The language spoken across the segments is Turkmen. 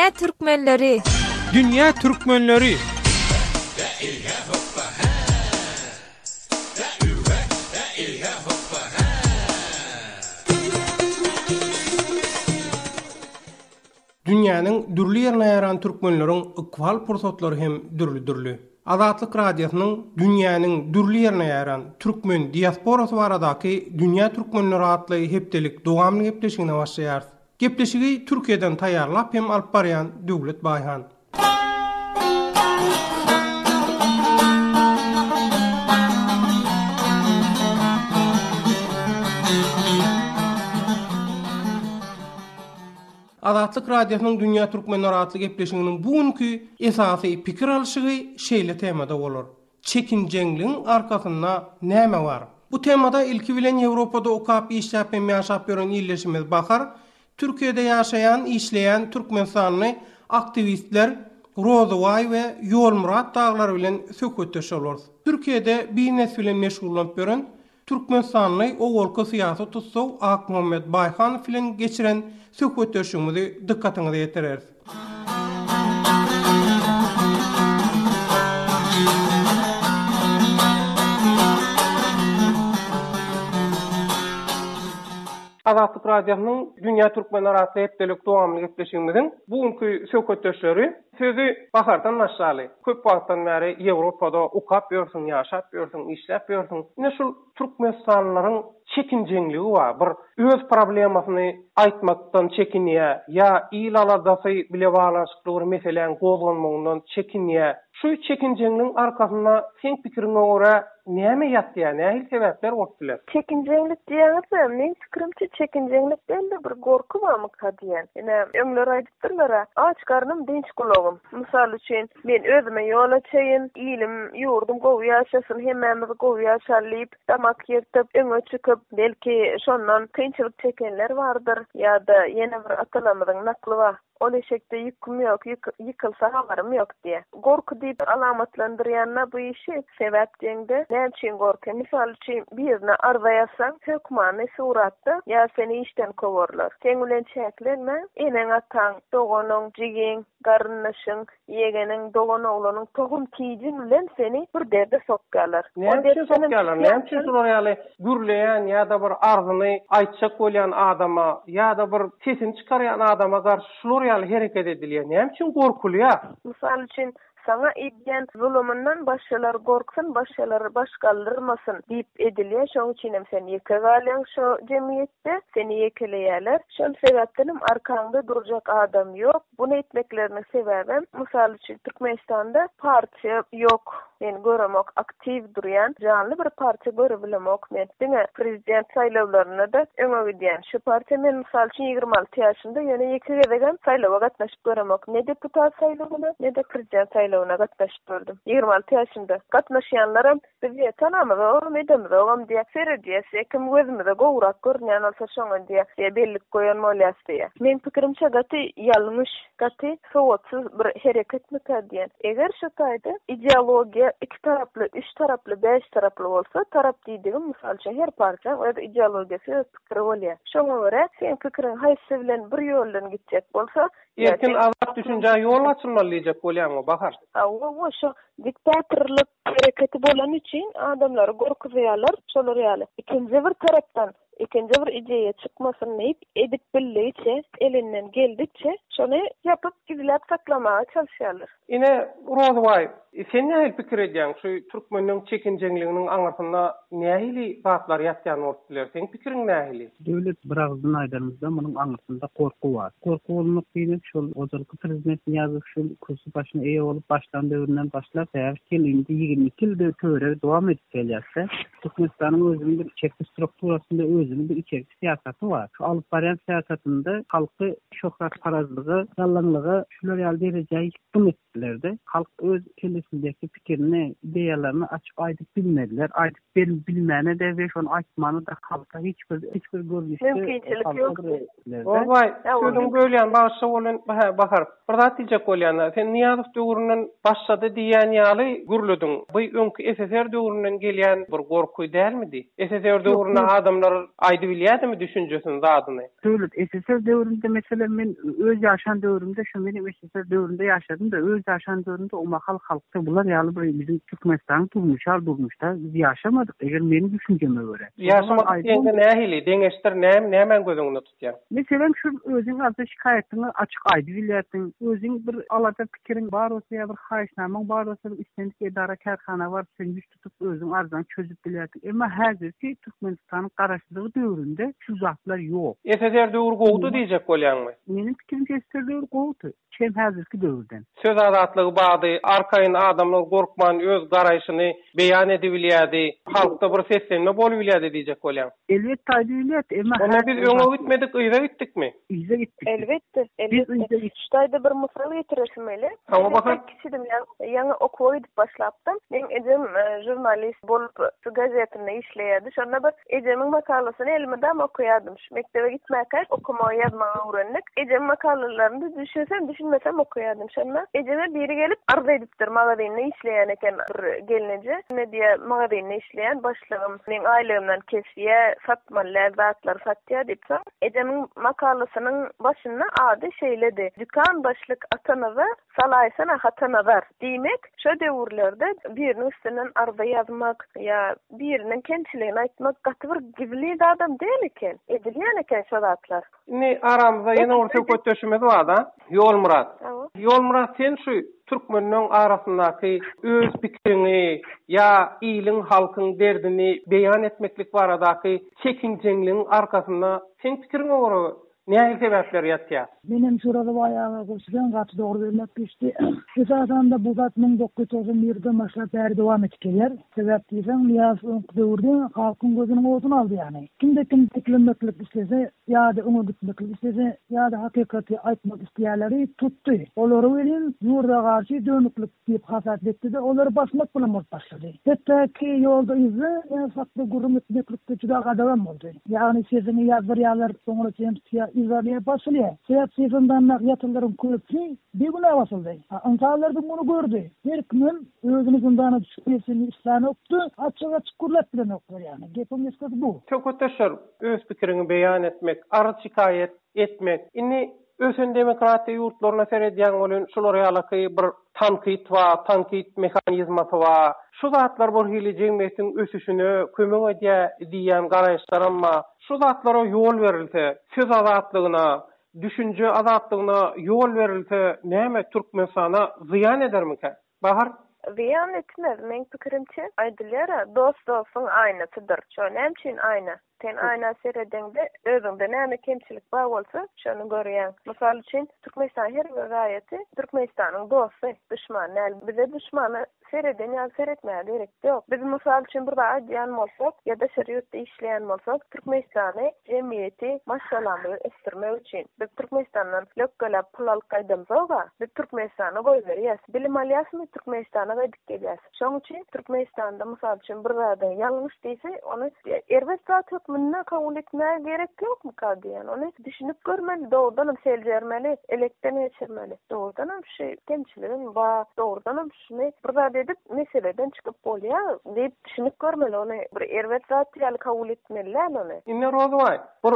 Dünya Türkmenleri. Dünya Türkmenleri. Dünýäniň dürli ýerine ýaran türkmenleriň ykbal pursatlary hem dürli. Azatlyk radiosynyň dünýäniň dürli ýerine ýaran türkmen diasporasy baradaky dünýä türkmenleri atly hepdelik dowamly gepleşigine başlaýar. Gepleşigi Türkiýeden taýýarlap hem alyp barýan Döwlet Baýhan. Azatlyk radiosynyň dünýä türkmenleri atly gepleşiginiň bugünkü esasy pikir alşygy şeýle temada bolar. Çekinjeňligiň arkasynda näme bar? Bu temada ilki bilen Ýewropada okap işläp hem ýaşap ýören ýerleşimiz bakar. Türkiýede ýaşaýan, işleýän türkmen sanly aktivistler Rozoway we Ýolmurat daglary bilen söhbetdeş bolar. Türkiýede biňes bilen meşgullanyp ýören türkmen sanly owalky syýasat tutsaw Akmuhammed Baýhan bilen geçiren söhbetdeşimizi dikkatiňize ýeterer. Azatlyk radiosynyň dünýä türkmenleri atly hepdelik dowamly gepleşigimiziň bugünkü söhbetdeşleri sözü bahardan başlaly. Köp wagtdan beri Ýewropada okap ýörsiň, ýaşap ýörsiň, işläp ýörsiň. Ine şol türkmen sanlaryň çekinjeňligi bar. Bir öz problemasyny aýtmakdan çekinýär, ýa il aladasy bile baglanşykly bir meseleň gozlanmagyndan çekinýär. Şu çekinjeňligiň arkasynda sen pikiriňe görä näme ýatýar, näme sebäpler bolýar? Çekinjeňlik diýäňse, men pikirimçe çekinjeňlik delde bir gorku barmy diýen. Ene öňler aýdypdyrlar, aç garnym dinç kulagym. Mysal üçin men özüme ýola çeýin, ilim ýurdum gowy ýaşasyn, hemmemiz gowy ýaşalyp, tamak ýertip, öňe çykyp, belki şondan kynçylyk çekenler bardyr, ýa-da ýene bir atalamyň nakly bar. O leşekde yüküm yok, yıkılsa havarım yok diye. Gorku deyip alamatlandıryanına bu işi sebep diýende näçin gorku? Misal üçin birine arzayasan, hökmany suratda ya seni işten koworlar. Sen bilen çäklenme, eneň ataň, dogonyň, jigiň, garynnyşyň, ýegenin, dogon oglanyň tohum kiýjin bilen seni bir derde sokýarlar. Näçe sokýarlar? Näçe şol ýaly gürleýän ýa-da bir arzyny aýtjak bolýan adama ýa-da bir sesini çykarýan adama garşy ýaly hereket edilýär. Näme üçin gorkulýar? Mysal üçin sana edýän zulümünden başgalar gorksun, başgalar başgaldyrmasyn diýip edilýär. Şoň üçin hem sen ýeke galýan şu jemgyýetde seni ýekeleýärler. Şol sebäpden arkaňda durjak adam ýok. Bunu etmekleriniň sebebi mysal üçin Türkmenistanda partiýa ýok. Men göremok aktiv durýan janly bir partiýa görebilemok. Men diňe prezident saýlawlaryna da öňe gidýän. Şu partiýa men mysal üçin 26 ýaşynda ýene ýeke gedegen saýlawa gatnaşyp göremok. Ne deputat saýlawyna, ne de prezident saýlawyna gatnaşyp gördüm. 26 ýaşynda gatnaşýanlaram bizi tanamyza, medemde ogam diýe, serediýse kim gözümde gowrak görnýän bolsa şoňa diýe, bellik goýan bolýas diýe. Men pikirimçe gaty ýalňyş, gaty sowatsyz bir hereket diýen. Eger şu taýda ideologiýa iki taraply, üç taraply, beş taraply bolsa, tarap diýdigim mysal üçin her partiýa öz ideologiýasy, öz pikiri bolýar. Şoňa görä sen pikiriň haýsy bilen bir ýoldan gitjek bolsa, erkin azat düşünje ýol açylmalyjak bolýarmy bahar? O şu diktatorlyk hereketi bolan üçin adamlary gorkuzýarlar, şolar ýaly. Ikinji bir tarapdan ikinji bir ideýa çykmasyn diýip edip bilýärçe, elinden geldikçe şonu ýapyp gizläp saklamaga çalışýarlar. Ine Rozoway, sen näme pikir edýäň? Şu türkmeniň çekinjeňliginiň aňarsynda nähili batlar ýatýan bolýar? Sen pikiriň nähili? Döwlet birazdan aýdarmyzda munyň aňarsynda korku bar. Korku bolmak diýip şol ozalky prezident ýazyp şol kursy başyna eýe bolup başlan döwründen başlap täze kelindi 22 ýylda töre dowam edip gelýärse, Türkmenistanyň özüniň bir çekli strukturasynda özüniň bir içerikli siýasaty bar. Şu alyp barýan siýasatynda halky şöhret parazlygy, yalanlygy şular ýaly derejäge ýyktym etdiler-de. Halk öz kellesindäki pikirini, ideýalaryny açyp aýdyp bilmediler. Aýdyp bilmäne de we şonu aýtmany da halka hiçbir görnüşde mümkinçilik ýok. Rozoway, sözüň bölýän başga bolan bahar. Bir zat diýjek bolýan, sen Niýazow döwründen başlady diýen ýaly gürledin. Bu öňkü SSR döwründen gelýän bir gorkuy dälmidi? SSR döwründe adamlar aýdy bilýärmi düşünjesini zadyny? Döwlet SSR döwründe mesela men öz yaşan döwrümde şu benim SSR döwründe yaşadym da öz yaşan döwründe o mahal halkta bular ýaly bir bizim Türkmenistan durmuşda biz yaşamadyk. Eger meni düşünjeme göre. Yaşamadyk diýende nähili deňeşdir näme gözüňde tutýar? Mesela şu özüň azda şikaýetyny açyk aýdy bilýärsiň. Özüň bir alada pikiriň bar bolsa ýa bir haýyşnamaň bar bolsa istendik edara karhana bar sen ýüz tutup özüň ardan çözüp bilýärsiň. Emma häzirki Türkmenistanyň garaşdygy döwründe şu zatlar ýok. SSR döwrü gowdy diýjek bolýarmy? Menim pikirim SSR döwrü gowdy. Çem häzirki döwürden. Söz azatlygy bady, arkaýyn adamlar gorkman öz garaýşyny beýan edebilýärdi. Halkda bir seslenme bolubilýärdi diýjek bolýar. Elbetde aýdylýar, emma Ona biz öňe gitmedik, ýyza gitdikmi? Ýyza gitdik. Elbetde. Ştaýda bir mysal getireşmeli. Tamam bakın. Kiçidim ýa okuwy edip başlapdym. Men ejem jurnalist bolup şu gazetinde işleýärdi. Şonda bir ejemiň makalasyny elimde okuýardym. Mektebe gitmäkä okumagy ýazmagy öwrendik. Ejem makalalaryny düşünmesem okuýardym. Şonda ejeme biri gelip arz edipdir magazyny işleýän eken bir gelneje. Ne diýe magazyny işleýän başlygym men aýlygymdan kesýä satman lazatlar satýar diýip ejemiň makalasynyň başyna ady şeýledi. Dükan başlyk atanaza salaýsana hatanazar diýmek şo döwürlerde biriniň üstünden arda ýazmak ýa biriniň kemçiligini aýtmak gaty bir gibli adam däl eken. Edilýän eken şo zatlar. Ne aramyzda ýene orta kötdeşimiz bar da. Ýolmurat. Ýolmurat sen şu türkmeniniň arasyndaky öz pikirini ýa ýylyň halkyň derdini beýan etmeklik baradaky çekinjeňligiň arkasynda sen pikiriňe görä näme sebäpler ýatýar? Benim şurada bayağı koşuyan katı doğru vermek geçti. Esasen de bu kat 1991'de başlap beri devam etkiler. Sebep diysem Niyaz döwürde halkın gözünün otunu aldı yani. Kim teklemeklik istese ya da onu gitmeklik istese ya da hakikati aytmak isteyenleri tuttu. Olary bilen ýurda garşy dönüklik diýip hasat etdi de olary basmak bilen başladı. Hatta ki ýolda izi saklı gurum etmeklikde juda gadam boldy. Yani sezini ýazýarlar soňra temsiýa izarlyğa başlaýar. Sefimden yatırlarım köpçü bir güne basıldı. Antallarda bunu gördü. Her kimin özünü zindana düşmesini İslam'a oktu. Açık kurlat bilen oktu yani. Gepim eskisi bu. Çok öteşer öz pikirini beyan etmek, arı şikayet etmek. İni ösün demokratiya yurtlarına seredýän bolan şolara ýalaky bir tankit mekanizmasy var. Şu zatlar bir hili jemgyýetiň ösüşüne kömek edýän garaýşlar amma şu zatlara ýol berilse, söz azatlygyna düşünce azatlygyna ýol berilse näme Türkmenistana ziyan edermikä? Bahar ziyan etmez. Men pikirimçe aýdylýar, dostuň aýnasydyr. Şonem üçin aýna. Sen aýna seredende özüňde näme kemçilik bar bolsa, şonu görýän. Mysal üçin Türkmenistan her bir gaýaty Türkmenistanyň dosty, düşman, bize düşmany sereden ýa seretmäge gerek ýok. Biz mysal üçin bir aýdýan bolsak, ýa-da şeriýatda işleýän bolsak, Türkmenistany jemgyýeti maşallandyr estirmek üçin biz Türkmenistandan lökkelap pul alyp gaýdamyzga, biz Türkmenistana goý berýäs. Bilim alýasmy Türkmenistana gaýdyp gelýäs. Şoň üçin Türkmenistanda mysal üçin bir zada ýalňyş diýse, onu erbet hükmünde kabul etmeye gerek yok mu kadiyen? Onu düşünüp görmeli, doğrudan selcermeli, elekten geçirmeli. Doğrudan şey temsilin var, doğrudan şunu burada edip meseleden çıkıp oluyor deyip düşünüp görmeli. Onu bir ervet zatiyal kabul etmeliler onu. İnne rozvay, bir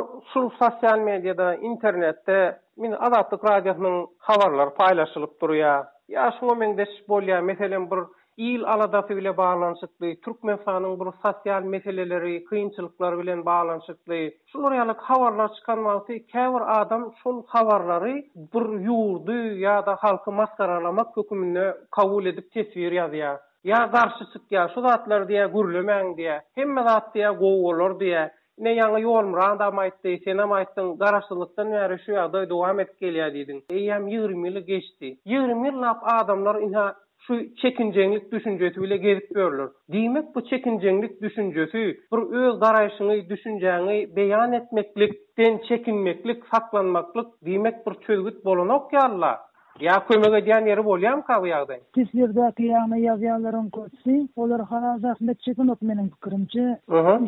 sosyal medyada, internette, Azatlyk radiosynyň habarlar paylaşılıp durýar. Ya şoňa meňdeş bolýar, meselem bir İl aladasy bile bağlanşykly, Türkmenistanyň bir sosial meseleleri, kıyınçylyklary bilen bağlanşykly. Şular ýaly habarlar çykan wagty käbir adam şol habarlary bir ýurdy ýa-da halky maskaralamak hökmüne kabul edip tesvir ýazýar. Ya garşy çykýar, şu zatlar diýe gürlemäň diýe, hemme zat diýe gowular diýe. Ne ýa-da ýolmuranda aýtdy, sen aýtdyň, garaşlykdan bäri şu ýagdaý dowam etip gelýär diýdiň. Eýem 20 ýyl geçdi. 20 ýyllap adamlar inha şu çekinjeňlik düşünjesi bile gezip görülür. Diýmek bu çekinjeňlik düşünjesi bir öz garaýşyny, düşünjäňi beýan etmeklikden çekinmeklik, saklanmaklyk diýmek bir çözgüt bolanok ýalla. Ya kömek edýän ýeri bolýarmy ka bu ýagdaý? Tesvirdäki ýagny ýazýanlaryň köpsi, olar Haraz Ahmet çekinok meniň pikirimçe.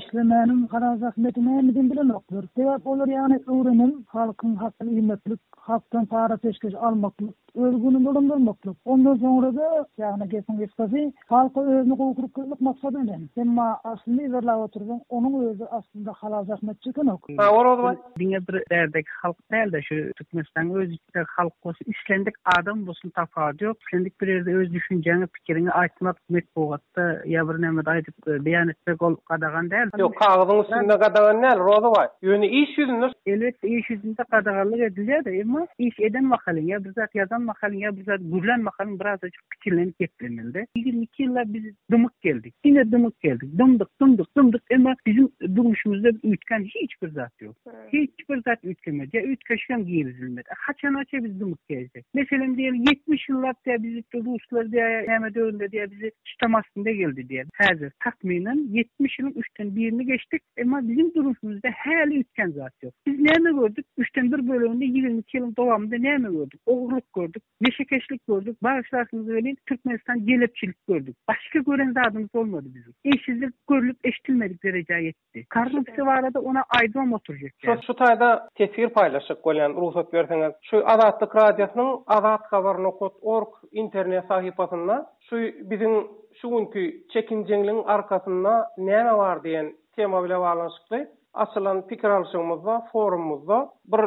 İşlemänim Haraz Ahmet'ine emidin bilen oklar. Sebäp olar ýagny öwrenim, halkyň haklyny himmetlik, halkdan para peşkeş almaklyk, ölgünü dolundurmaklyk. Ondan soňra da ýagny geçen geçdi, halky özüni gowkuryp kılmak maksady bilen. Emma asly berle oturýan, onuň özü aslında Haraz Ahmet çekinok. Ha, orada diňe bir derdek halk däldi şu Türkmenistan özüçde halk bolsun, işlendik adam bolsun tafaat ýok. İşlendik bir ýerde öz düşünjäňi, pikirini aýtmak metbuatda ýa bir näme aýdyp beýan etmek ol gadagan däl. Ýok, kagyzyň üstünde gadagan näl, roza var. Ýöne iş ýüzünde elbetde iş ýüzünde gadaganlyk edilýär, emma iş eden mahalyň ýa bir zat ýazan mahalyň ýa bir zat gürlen mahalyň biraz açyk pikirlenip geplenildi. 22 ýyllar biz dymyk geldik. Ine dymyk geldik. Dymdyk, emma bizim durmuşymyzda ütken hiç bir zat ýok. Hiç bir zat ütkenmedi. Ýa ütkeşken girizilmedi. Haçan biz dymyk geldik. Meselem diýelim 70 ýyllarda biz Ruslar diýär, näme döwürde diýär bizi tutamastynda geldi diýär. Häzir takminen 70 ýylyň 3den 1-ni geçdik, emma bizim durmuşymyzda häli ütken zat ýok. Biz näme gördük? 3den 1 bölüminde 22 ýylyň dowamında näme gördük? Ogurluk gördük, meşekeşlik gördük, bağışlarsınızı belin Türkmenistan gelepçilik gördük. Başka gören zadımız olmadı bizim. Eşsizlik görülüp eşitilmedik derece yetti. Karnıpsı var da ona aydın oturacak. Yani. Şu tayda tesir paylaşık bolyan ruhsat verseniz. Şu Azatlyk Radiosynyň azathabarnokot.org internet sahypasynda şu bizim şu günkü çekinjeňligiň arkasynda näme bar diýen tema bilen baglanşykly açylan pikir alşygymyzda, forumumyzda bir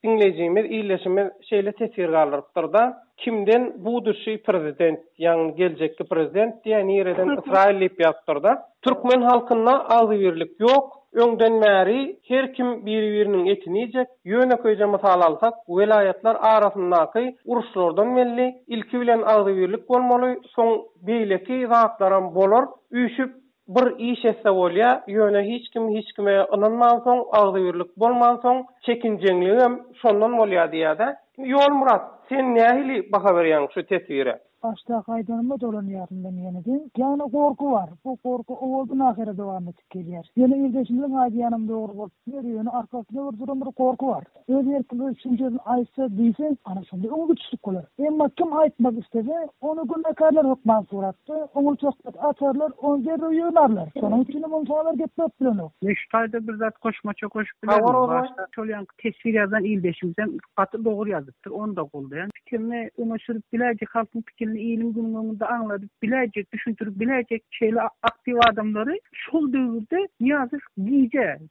dinlejimiz, iýleşimiz şeýle tesir galypdyr da kimden bu düşi prezident, ýa-ni geljekki prezident diýen ýerden Israil diýip ýazdyr da Türkmen halkyna azyberlik ýok. Öňden märi her kim bir-biriniň etini ýejek. Ýöne köýje mysal alsak, welayatlar arasyndaky uruşlardan belli, ilki bilen azyberlik bolmaly, soň beýleki zatlaram bolar, üýşüp bir iş etse bolýa, ýöne hiç kime ynanmaýan, azyberlik bolmaýan, çekinjeňligim şondan bolýar diýär-de. Ýol Murat, sen nähili baha berýän şu tesire? Başta kaydanımda dolanıyordum ben yeniden. Yani korku var. Bu korku oğuldun ahire devam edip geliyor. Yine ildeşimden aydı yanımda doğru bolup veriyor. Arkasında bir korku var. Öyle yerkinde üçüncünün aysa değilse anasında onu güçlük olur. Ama kim aytmak istese onu günnekarlar hukman surattı. Onu çok atarlar, onu geri uyuyorlarlar. Sonra üçünü mumsalar gitmek bilen o. Meştayda bir zat koşmaça koşup bilen. Başta çolyan tesvir yazan ildeşimizden katı doğru yazıptır. Onu da koldayan. Fikrini umaşırıp bilecek halkın fikrini ilim günümünde anladık, bilecek, düşündürüp bilecek şeyle aktif adamları şol dövrde yazık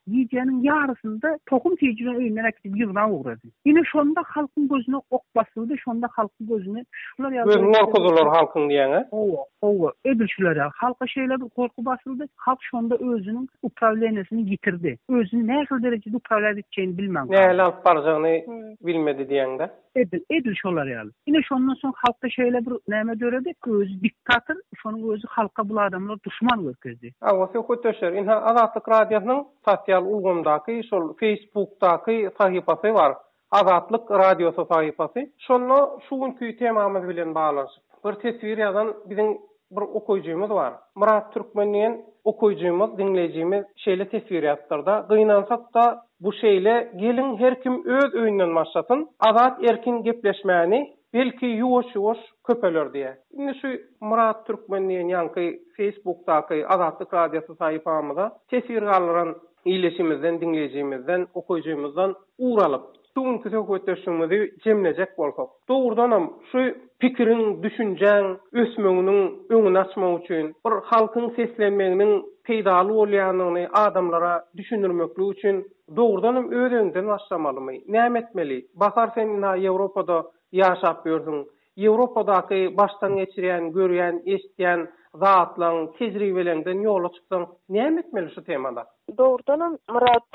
giyeceğinin yarısında tokum tecrüben öğünden aktif yıldan uğradı. Yine şonda halkın gözüne ok basıldı, şonda halkın gözüne şular yazdı. Gözüne okudular halkın diyene. Ova, ödülçüler ya. Halka şeyler korku basıldı, halk şonda özünün upravlenesini yitirdi. Özünün ne kadar derecede upravle edeceğini bilmem. Ne laf baracağını bilmedi diyen de. Edil şolar yani. Yine şondan sonra halkta şeyle bir näme döredi? Özü diktatör, şonun özü halka bu adamlar düşman göküzdi. Awasy köteşer. Inha Azatlyk Radiosynyň sosial ulgamdaky, şol Facebook'daky sahypasy bar. Azatlyk Radiosy sahypasy. Şonu şu günkü temamyz bilen baglanşyp. Bir tesvir ýazan biziň bir okuyjymyz bar. Murat Türkmenliň okuyjymyz, dinlejimiz şeýle tesvir ýazdyrda. Gynansak da bu şeýle gelin her kim öz öýünden başlasın. Azat erkin gepleşmäni belki ýuwaş köpeler diýe. Indi şu Murat Türkmenliň ýanky Facebook'daky Azatlyk Radiosy sahypamyzda tesvir galyran iýleşimizden, dinlejimizden, okuyjymyzdan uğralyp Tuğunki söhbetleşimizi jemlejek bolsak. Doğrudanam şu pikirin, düşünjäň, ösmeginiň öňüni açmak üçin, bir halkyň seslenmeginiň peýdaly bolýanyny adamlara düşündirmekli üçin doğrudanam öýünden başlamalymy? Näme etmeli? Bakar sen Ýewropada ýaşap ýördiň. Ýewropadaky baştan geçirýän, görýän, eşitýän zatlaryň tejribelerinden ýola çyksaň, näme etmeli şu temada? Doğrudanam Murat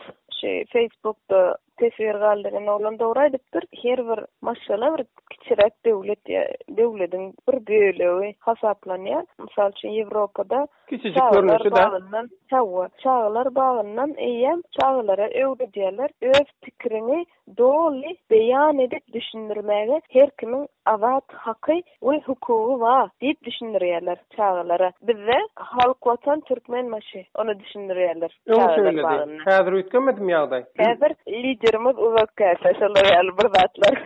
Facebook'da tesvir galdyran olan doğru aýdypdyr. Her bir maşala bir kiçirek döwletiň bir bölegi hasaplanýar. Mysal üçin Ýewropada kiçijik görnüşi de çağlar bagyndan eýem çağlara öwredýärler. Öz pikirini doly beýan edip düşündirmäge her kimiň azat haky we hukugy bar diýip düşündirýärler çağlara. Bizde halk watan Türkmen maşy onu düşündirýärler. Häzir ötkenmedim ýagdaý. Häzir liderimiz uzak käse şolary bir zatlar.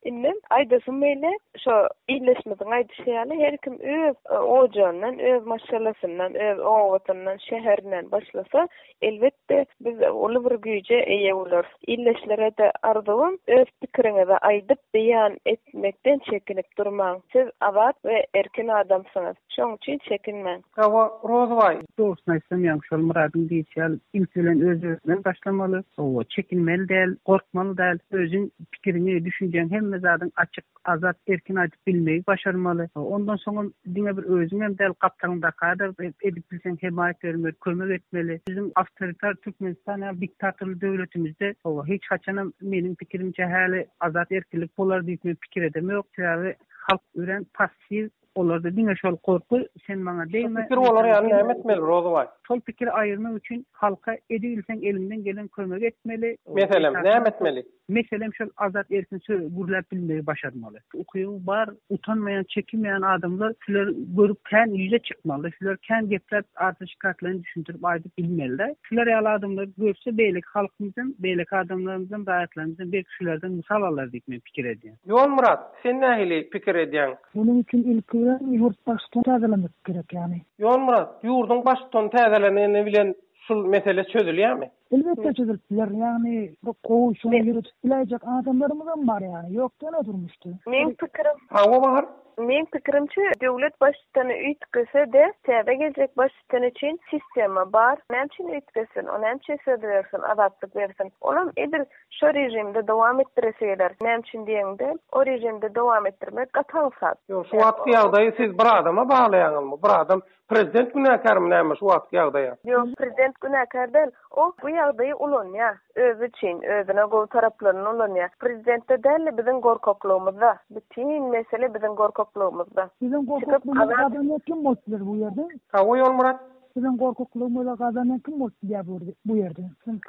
Indi aýdasyn meýle şo illeşmediň aýdyşýaly her kim öz ojandan, öz maşgalasyndan, öz owatyndan, şäherden başlasa, elbetde biz olu bir güýje eýe bolar. Illeşlere de arzuwym öz pikiriňizi aýdyp beýan etmekden çekinip durmaň. Siz awat we erkin adamsyňyz. Şoň üçin çekinmeň. Hawa Rozway Doğrusu aýtsam ýa-ni şol muradyn diýýär, ilk özünden başlamaly. O çekinmeli däl, gorkmaly däl, özüň pikirini, düşünjeň hemme zadyň açyk, azat, erkin aýdyp bilmeyi başarmaly. Ondan soň diňe bir özüň hem däl gapdaňda kadar edip bilseň hemayet bermeli, kömek etmeli. Bizim awtoritar Türkmenistan ýa diktatorly döwletimizde hiç haçan meniň pikirimçe häli azat, erkinlik bolar diýip pikir edemok. Sebäbi halk ören passiv olarda diňe şol korku sen maňa deýme. pikir bolar ýa-ni näme etmeli Rozway? Şol pikir aýyrmak üçin halka edilseň elinden gelen kömek etmeli. Meselem näme etmeli? Meselem şol azat erkin gürläp bilmeyi başarmaly. Okuýuw bar, utanmayan, çekinmeyen adamlar şular görüp kän ýüze çykmaly. Şular kän gepler artyşkaklaryny düşündirip aýdyp bilmeliler. Şular ýaly adamlar görse beýlik halkymyzyň, beýlik adamlarymyzyň, daýatlarymyzyň bir kişilerden misal alar diýip men pikir edýän. Ýol Murat, sen nähili pikir edýän? Bunun için ilk yurt baştan täzelemek gerek yani. Ýol Murat, ýurduň başdan täzeleneni bilen şul mesele çözülýärmi? Elbette çözülüpler yani bu koğuşunu yürütüp bilecek adamlarımızdan var yani. Yoktan oturmuştu. Men pikirim Hawa bahar? Men pikirimçe döwlet başçysyny üýtkese de täze geljek başçysyň üçin sistema bar. Näçin üýtgesin, o näçe söz bersin, adatlyk bersin. Olam edir şo rejimde dowam etdireseler. Näçin diýende o rejimde dowam etdirmek gatansak. Yo, şu wagtky ýagdaýy siz bir adama baglaýaňyzmy? Bir adam prezident günäkarmy näme şu wagtky ýagdaýa? Ýok, prezident günäkar däl. O bu ýagdaýy ulanýa, özü üçin, özüne gowy taraplaryny ulanýa. Prezidentde däl biziň gorkaklygymyzda. Bütün mesele biziň gorkaklygymyzda. Bizim korkuklığımız adamlar kim bolýar bu ýerde? Hawa Ýol Murat? Bizim korkuklığımız adamlar kim bolýar bu ýerde?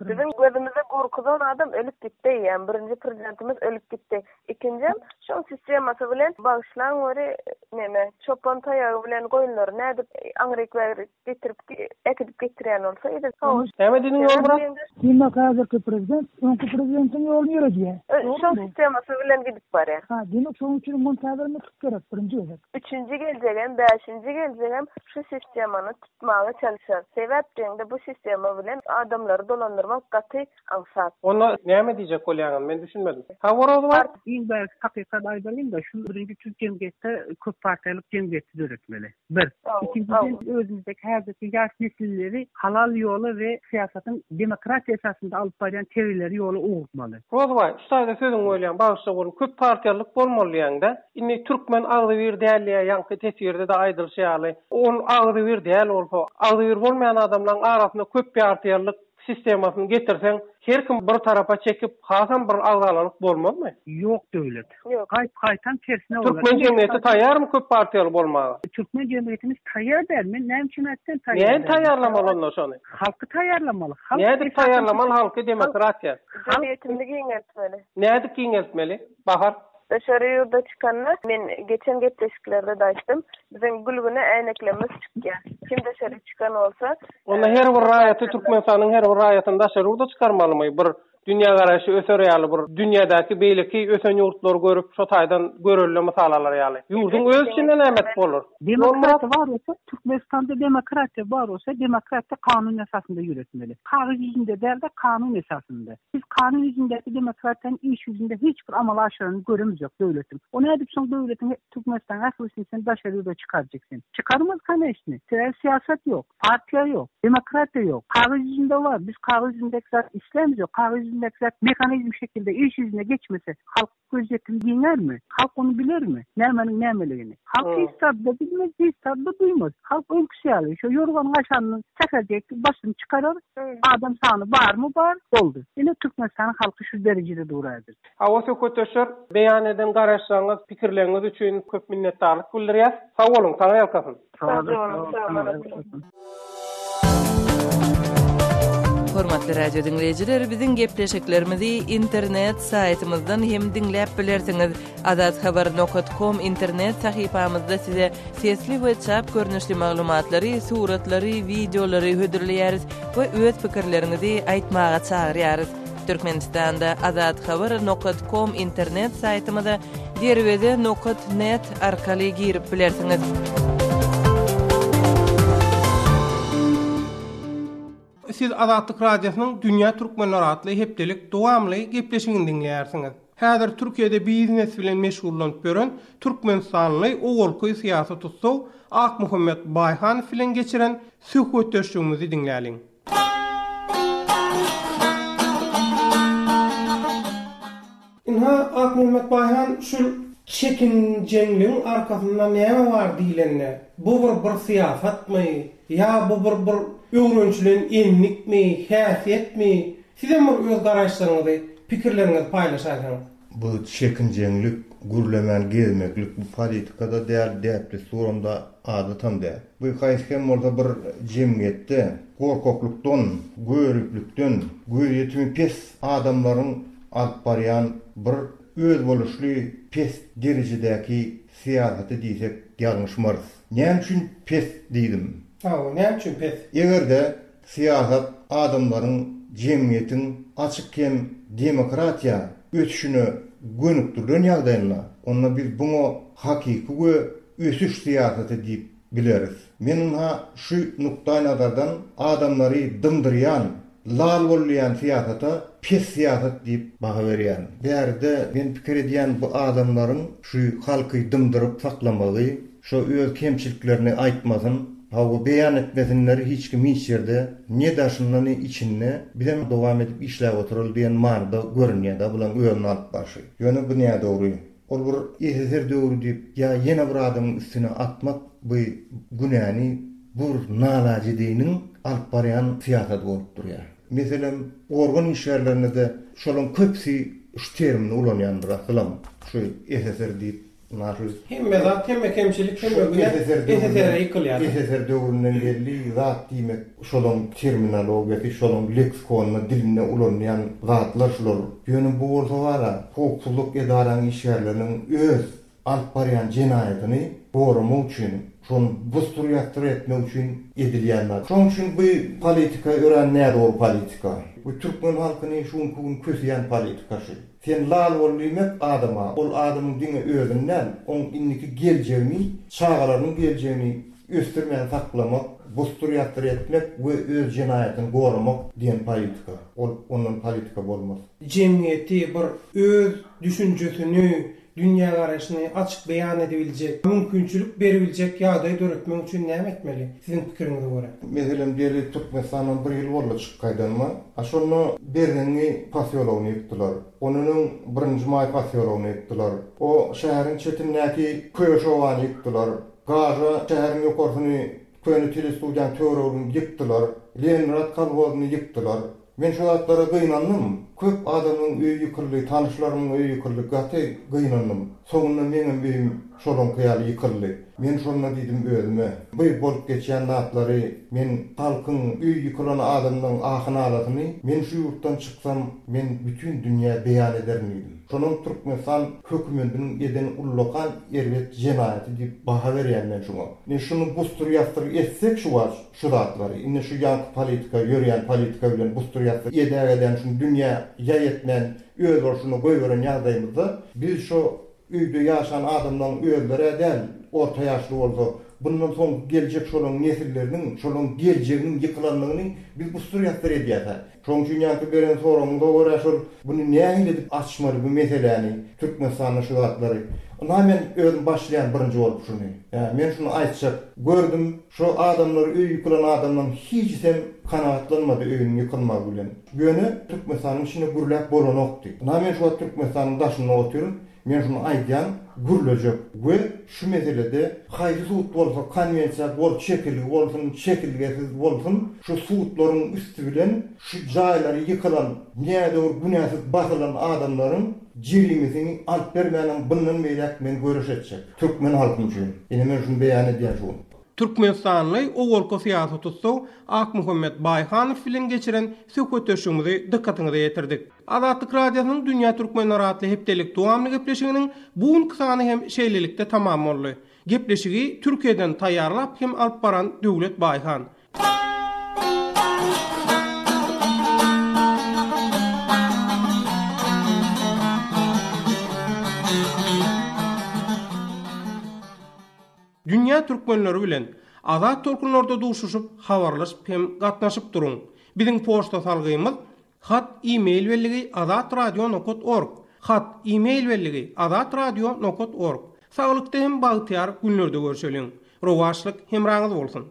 Bizim gözümizde gorkudan adam ölüp gitdi. Yani birinci prezidentimiz ölüp gitdi. İkinci, şol sisteması bilen bağışlan öre neme çopan tayağı bilen goýunlar nädip aňryk getirip ekip getirýän bolsa edi. Näme diýdiň Ýol Murat? Şimdi hazırki prezident, öňkü prezidentin ýolunu ýürüdýär. Şol sisteması bilen gidip barýar. Ha, demek şoň üçin muntazirlik gerek birinji özek. Üçüncü geljegem, beşinci geljegem şu sistemany tutmagy çalışar. Sebäpde bu sistema bilen adamlary dolandyrmak gaty ansat. Ona näme diýjek bolýaňyz? Men düşünmedim. Hawa Rozway? İlk belki hakikat aýdalym da şu birinji Türk cemgyýetde köp partiýalyk cemgyýetdi döretmeli. Bir. İkincisi özümüzdeki häzirki ýaş nesilleri halal ýoly we siýasatyň demokratiýa esasynda alyp barýan teoriýleri ýoly ugurtmaly. Rozway, ştaýda sözüň bolýan bagışça bolup köp partiýalyk bolmalýaňda, indi türkmen agdy bir däliýe ýanky tesirde de aýdylşýaly. On agdy bir däl bolsa, agdy bir bolmaýan adamlaryň arasynda köp partiýalyk sistemasyny getirseň, her kim bir tarafa çekip hasan bir agdalyk bolmazmy? Ýok döwlet. Ýok. Gaýtan tersine bolar. Türkmen cemgyýeti taýýarmy köp partiýaly bolmaga? Türkmen cemgyýetimiz taýýar däl. Men näme üçin aýtdym taýýar? Näme taýýarlamaly onda şonu? Halky taýýarlamaly. Näde taýýarlamaly halky demokratiýa? Cemgyýetinde giňeltmeli. Näde giňeltmeli? Bahar Dışarı yurda çıkanlar, ben geçen gepleşikilerde de açtım. Bizim gülgüne äyneklemez çıkýar. Kim dışarı çıkan olsa... Onda her bir raýaty Türkmenistanyň her bir raýatyny dışarı yurda çıkarmalymy? Bir dünýä garaşy öserýärli bir dünýädäki beýleki ösen ýurtlar görüp şo taýdan görülen mysalalar ýaly. Ýurdun öz içinde nämet bolar? Demokratiýa bar bolsa, Türkmenistanda demokratiýa bar bolsa, demokratiýa kanun esasynda ýüretmeli. Kağız ýüzünde däl-de kanun esasynda. Biz kanun ýüzündäki demokratiýanyň iş ýüzünde hiç bir amal aşyryny göremiz ýok döwletim. Onu edip şoň döwletiň Türkmenistan ählisini sen daşary ýurda çykarjeksin. Çykarmaz kanaşny. Siýasat ýok, partiýa ýok, demokratiýa ýok. Kağız ýüzünde bar. Biz kağız ýüzündäki zat işlemiz ýok. Kağız mekanizm şekilde iş yüzüne geçmese halk gözetim dinler mi? Halk onu bilir mi? Nämenin nämeligini. Halk istadda bilmez, istadda duymaz. Halk öyküsü şu yorgan aşanını çekecek, başını çıkarır. Adam sağını var mı? Var. Oldu. Yine Türkmenistan'ın halkı şu derecede doğruyadır. Hawa Sököteşer, beýan eden garaşlaryňyz, pikirleriňiz üçin köp minnetdarlyk bildirýär. Sag bolun, taňa ýalkasyn. Hormatly radio dinleyijiler, biziň gepleşiklerimizi internet saýtymyzdan hem dinläp bilersiňiz. adathabar.com internet sahypamyzda size sesli we çap görnüşli maglumatlary, suratlary, videolary hödürleýäris we öz pikirlerinizi aýtmaga çagyrýarys. Türkmenistanda azadhabar.com internet saytymyza derwede.net arkaly girip bilersiňiz. Siz Azadlyk Radiosynyň Dünya Türkmenler adly hepdelik dowamly gepleşigini dinleýärsiňiz. Häzir Türkiýede biznes bilen meşgullanyp gören Türkmenistanly ogolky syýasat tutsaw Ak Muhammed Bayhan bilen geçiren söhbet döşüňimizi dinläliň. Inha Ak Muhammed Bayhan şu çekinjenliň arkasynda näme bar diýilende? Bu bir syýasatmy? Ya bu bir öwrençilen enlikmi, häsiýetmi? Sizem öz garaşlaryňyzy, pikirleriňizi paýlaşaýsyňyz. Bu çekinjenlik, gürlemen gezmeklik bu politikada däpli surunda adatam däl. Bu haýsym orada bir jemgyýetde gorkoklukdan, görüplükden, görýetimi pes adamlaryň alyp barýan bir öz boluşly pes derejedäki syýasaty diýsek ýalňyşmaz. Näme üçin pes diýdim? Näme üçin pes? Egerde syýasat adamlaryň jemgyýetiň açyk hem demokratiýa ötüşüni gönükdirýän ýagdaýynda, onda biz bunu hakiki ösüş syýasaty diýip bileriz. Men şu nukta nazardan adamlary dymdyrýan, lal bolýan syýasata pes syýasat diýip baha berýän. Berde men pikir edýän bu adamlaryň şu halky dymdyryp saklamagy, şu öz kemçiliklerini aýtmasyn, hawa beýan etmesinler hiç kim hiç ýerde ne daşyndan içinde bilen dowam edip işläp oturulýan manda görünýär da bulan öňüne alyp başy. Ýöne bu näme dogry? Ol bir eser dogry diýip ýa ýene bir adamyň üstüne atmak bu günäni bir nalajidiňiň alyp barýan syýasat bolup durýar. Meselem organ işlerlerinde de şolun köpsi şu termini ulanýandyr aslam. Şu eser diýip Hemme zat, hemme kemçilik, hemme eser ýykylýar. Eser döwründen geldi, zat diýmek, şolun terminologiýasy, şolun leksikonuny diline ulanýan zatlar şolar. Ýöne bu bolsa wara, hukukçuluk edaranyň işlerleriniň öz alyp barýan jenaýatyny goramak üçin, şonu busturýatdyr etmek üçin edilýänler. Şoň üçin bu politika ören näde o politika? Bu Türkmen halkyny şuň gün kösýän politika şu. Sen lal bolýmak adama, ol adamyň diňe özünden oň inniki geljegini, çağalaryň geljegini östirmän saklamak, busturýatdyr etmek we öz jenaýatyny goramak diýen politika. Ol onuň politika bolmaz. Jemgyýeti bir öz düşünjesini, dünya garaşyny açyk beýan edebiljek, mümkinçilik beribiljek ýagdaý döretmek üçin näme etmeli? Siziň pikiriňize görä. Meselem diýeli Türkmenistanyň bir ýyl boldy çykýanma, aşonu berdengi pasiýologyny ýykdylar. Onuň 1-nji may pasiýologyny ýykdylar. O şäheriň çetindäki köýşowany ýykdylar. Gaza şäheriň ýokarsyny köýni telestudiýan töweregini ýykdylar. Leningrad kalwasyny ýykdylar. Men şu zatlara gynandym. Köp adamyň öýü ýykyldy, tanışlarymyň öýü ýykyldy, gaty gynandym. Soňunda meňem beýim şolon kyýaly ýykyldy. Men şonda diýdim özüme, bu bolup geçýän zatlary, men halkyň öýü ýykylan adamyň ahyny aladymy, men şu ýurtdan çyksam, men bütün dünýä beýan ederdim. Şonuň Türkmenistan hökümetiniň eden ullukan erwet jenaýaty diýip baha berýän men şuňa. Men şunu busturýatdyr etsek şu var, şu zatlary, indi şu ýanky politika, ýörýän politika bilen busturýatdyr edägeden şu dünýä ýaýetmän öz bolşuny goýberen ýagdaýymyzda biz şu öýde ýaşan adamlaryň özleri däl, orta ýaşly bolsa, bundan soň geljek şolun nesilleriniň, şolun geljeginiň ýykylanlygyny biz busturýatdyr edýär. Şoň üçin ýa-da beren soragyňda görä şol buny näme edip açmary bu meseleni Türkmenistanyň şu zatlary. Ona men özüm başlayan birinci bolup şunu. Ya men şunu aýtjak, gördüm, şu adamlar öýü ýykylan adamdan hiç sem kanaatlanmady öýüniň ýykylmagy bilen. Ýöne Türkmenistanyň içinde gürläp bolanokdy. Ona men şu Türkmenistanyň daşyna oturup, men şunu aýdýan, gürlejek we şu meselede haýry suut bolsa, konvensiýa bol çekilgi bolsun, çekilgesiz bolsun, şu suutlaryň üstü bilen şu jaýlary ýykylan, näde bir günäsiz basylan adamlaryň jirimizini alyp bermäniň bundan meýlek men görüşetjek. Türkmen halkyny üçin. Ene men şunu beýan edýän şu. Türkmenistanly ogolky syýasat tutsaw Ak Muhammed Bayhan bilen geçiren söhbet döşüňimizi dikkatiňize ýetirdik. Azadlyk Radiosynyň Dünya Türkmenler adly hepdelik dowamly gepleşiginiň bu kysany hem şeýlelikde tamam boldy. Gepleşigi Türkiýeden taýýarlap hem alyp baran Döwlet Bayhan. dünýä türkmenleri bilen azat tolkunlarda duşuşup habarlaşyp hem gatnaşyp durun. Biziň poçta salgymyz hat e-mail belligi azatradio.org. Hat e-mail belligi azatradio.org. Sağlykda hem bagtyar günlerde görüşelim. Rowaşlyk hemraňyz bolsun.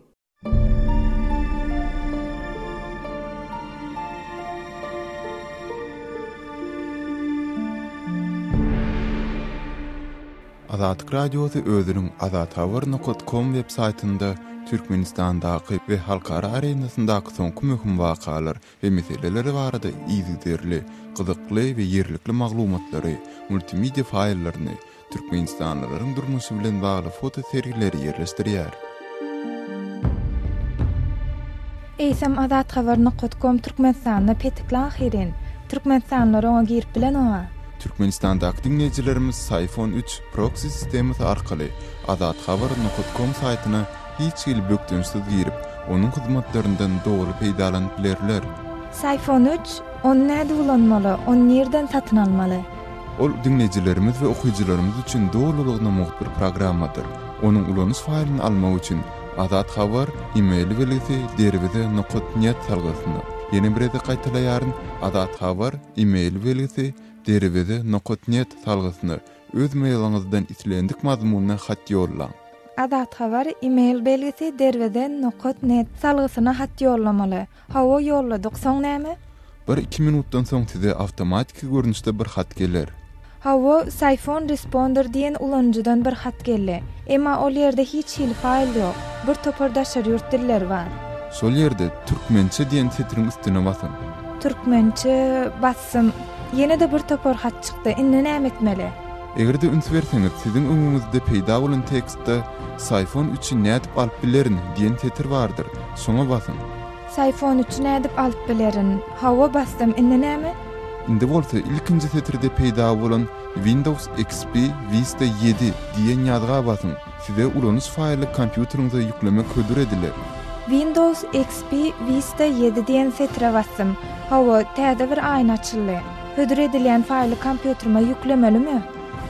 Azatlyk radiosu özüniň azathabar.com web saytynda Türkmenistandaky we halkara arenasyndaky soňky möhüm wakalar we meseleleri barada izlerli, gyzykly we ýerlikli maglumatlary, multimedia faýllaryny, türkmenistanlylaryň durmuşy bilen bagly foto serileri ýerleşdirýär. Eýsem azathabar.com Türkmenistanyna petiklan hirin. Türkmenistanlylar oňa girip bilen oňa. Türkmenistandaky dinleýijilerimiz iPhone 3 proxy sistemi arkaly azathabar.com saýtyna hiç ýyl bökdünsiz girip, onuň hyzmatlaryndan dogry peýdalanyp bilerler. iPhone 3 onu näde ulanmaly, onu nerden satyn almaly? Ol dinleýijilerimiz we okuwçylarymyz üçin dogrulygyna muhit bir programmadyr. Onuň ulanyş faýlyny almak üçin Azat Habar e-mail belgisi derwede.net salgysyny ýene bir ede gaýtalaýaryn. Azat Habar e-mail belgisi derwede.net salgysyny öz mailyňyzdan islendik mazmunyna hat ýollaň. Azat Habar e-mail belgisi derwede.net salgysyna hat ýollamaly. Hawa ýolladyk soň näme? 1-2 minutdan soň size awtomatik görnüşde bir hat geler. Hawa iPhone Responder diýen ulanjydan bir hat geldi. Emma ol ýerde hiç hil faýl ýok. Bir topardaşar ýurt diller bar. Şol ýerde türkmençe diýen setiriň üstüne basyn. Türkmençe bassym. Ýene de bir topar hat çykdy. Indi näme etmeli? Egerde üns berseňiz, siziň öňüňizde peýda bolan tekstde iPhone 3-i nädip alyp bilerin diýen setir bardyr. Şoňa basyn. iPhone 3-i nädip alyp bilerin. Hawa bastym. Indi näme? Indi bolsa ilkinji setirde peýda bolan Windows XP Vista 7 diýen ýazga basyn. Size ulanyş faýly kompýuteriňize ýüklemek hödür ediler. Windows XP Vista 7 diýen setire bastym. Hawa täze bir aýna açyldy. Hödür edilen faýly kompýuterime ýüklemelimi?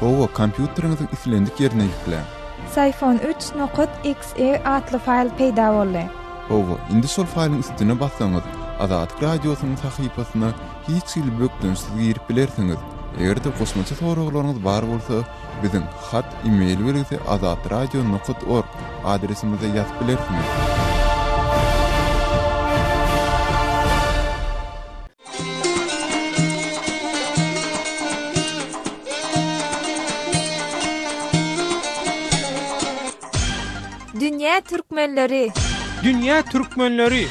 Owa kompýuteriňiziň islendik ýerine ýükle. iPhone 3.exe atly faýl peýda boldy. Owa indi şol faýlyň üstüne bassaňyz, Azatlyk radiosynyň sahypasyna hiç ýyl bökdünsiz girip bilersiňiz. Egerde goşmaça soraglaryňyz bar bolsa, biziň hat e-mail belgisi azatradio.org adresimize ýazyp bilersiňiz. Dünya türkmenleri. Dünya türkmenleri.